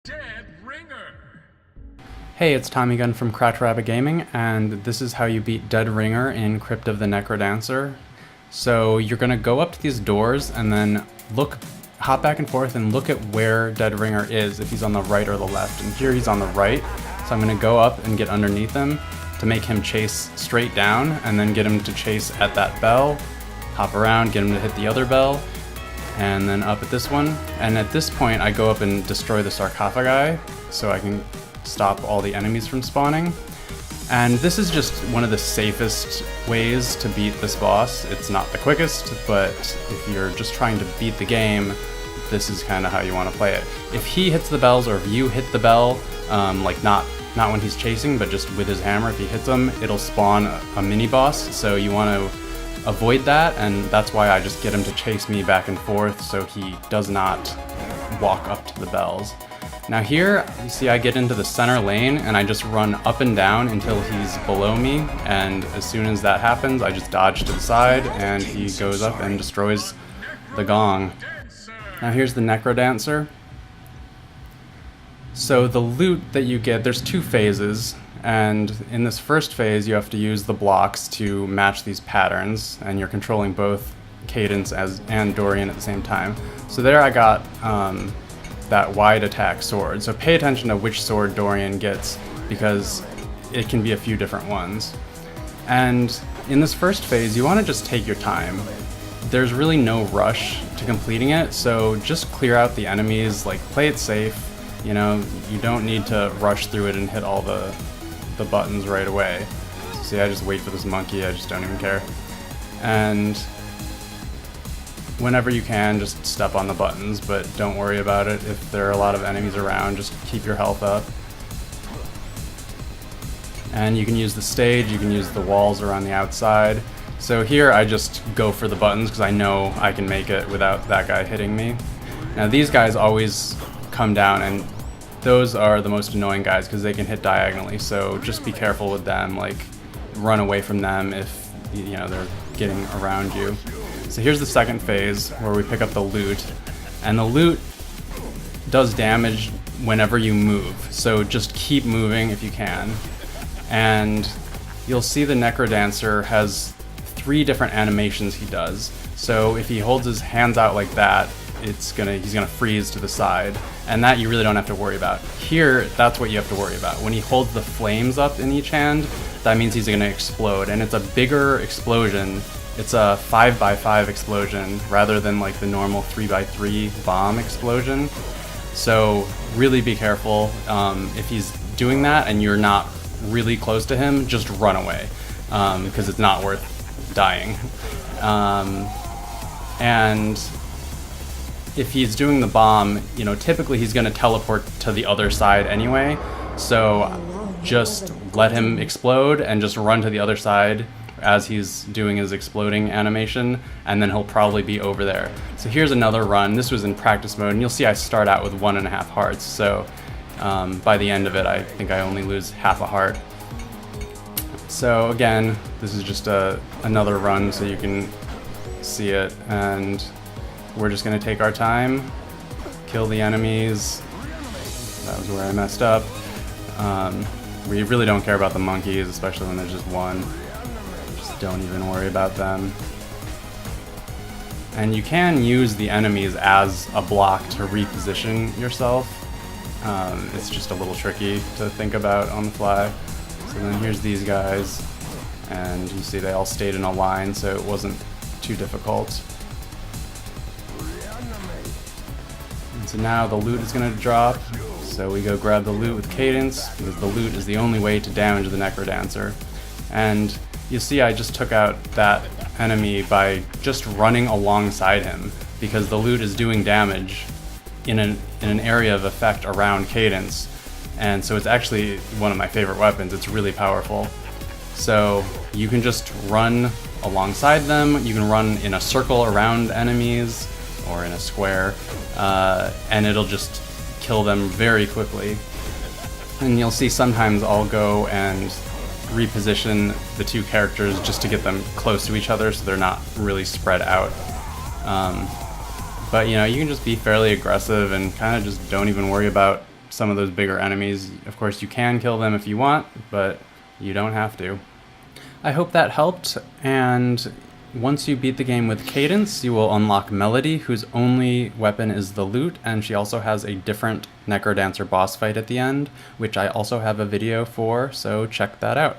Dead Ringer. Hey, it's Tommy again from Crouch Rabbit Gaming, and this is how you beat Dead Ringer in Crypt of the NecroDancer. So you're going to go up to these doors and then hop back and forth and look at where Dead Ringer is, if he's on the right or the left. And here he's on the right, so I'm going to go up and get underneath him to make him chase straight down, and then get him to chase at that bell, hop around, get him to hit the other bell, and then up at this one. And at this point I go up and destroy the sarcophagi so I can stop all the enemies from spawning. And this is just one of the safest ways to beat this boss. It's not the quickest, but if you're just trying to beat the game, this is kind of how you want to play it. If he hits the bells, or if you hit the bell, like not when he's chasing, but just with his hammer, if he hits them, it'll spawn a mini boss. So you want to avoid that, and that's why I just get him to chase me back and forth so he does not walk up to the bells. Now here, you see I get into the center lane and I just run up and down until he's below me, and as soon as that happens I just dodge to the side and he goes up and destroys the gong. Now here's the NecroDancer. So the loot that you get, there's two phases, and in this first phase you have to use the blocks to match these patterns, and you're controlling both Cadence and Dorian at the same time. So there I got that wide attack sword. So pay attention to which sword Dorian gets, because it can be a few different ones. And in this first phase you want to just take your time. There's really no rush to completing it, so just clear out the enemies, like play it safe. You know, you don't need to rush through it and hit all the buttons right away. So see, I just wait for this monkey, I just don't even care. And whenever you can, just step on the buttons, but don't worry about it. If there are a lot of enemies around, just keep your health up. And you can use the stage, you can use the walls around the outside. So here I just go for the buttons because I know I can make it without that guy hitting me. Now these guys always come down, and those are the most annoying guys because they can hit diagonally, so just be careful with them, like run away from them if you know they're getting around you. So here's the second phase where we pick up the Lute, and the Lute does damage whenever you move, so just keep moving if you can. And you'll see the NecroDancer has 3 different animations he does. So if he holds his hands out like that, he's gonna freeze to the side, and that you really don't have to worry about. Here, that's what you have to worry about. When he holds the flames up in each hand, that means he's gonna explode, and it's a bigger explosion. It's a 5x5 explosion rather than like the normal 3x3 bomb explosion. So really be careful. If he's doing that and you're not really close to him, just run away, because it's not worth dying. And if he's doing the bomb, you know, typically he's going to teleport to the other side anyway, so just let him explode and just run to the other side as he's doing his exploding animation, and then he'll probably be over there. So here's another run. This was in practice mode, and you'll see I start out with 1.5 hearts, so by the end of it I think I only lose half a heart. So again, this is just another run so you can see it, and we're just going to take our time, kill the enemies. That was where I messed up. We really don't care about the monkeys, especially when there's just one. Just don't even worry about them. And you can use the enemies as a block to reposition yourself. It's just a little tricky to think about on the fly. So then here's these guys, and you see they all stayed in a line, so it wasn't too difficult. And so now the Lute is going to drop, so we go grab the Lute with Cadence, because the Lute is the only way to damage the NecroDancer. And you see I just took out that enemy by just running alongside him, because the Lute is doing damage in an area of effect around Cadence, and so it's actually one of my favorite weapons. It's really powerful. So you can just run alongside them, you can run in a circle around enemies, or in a square, and it'll just kill them very quickly. And you'll see sometimes I'll go and reposition the two characters just to get them close to each other so they're not really spread out. But you know, you can just be fairly aggressive and kind of just don't even worry about some of those bigger enemies. Of course, you can kill them if you want, but you don't have to. I hope that helped, and once you beat the game with Cadence, you will unlock Melody, whose only weapon is the lute, and she also has a different NecroDancer boss fight at the end, which I also have a video for, so check that out.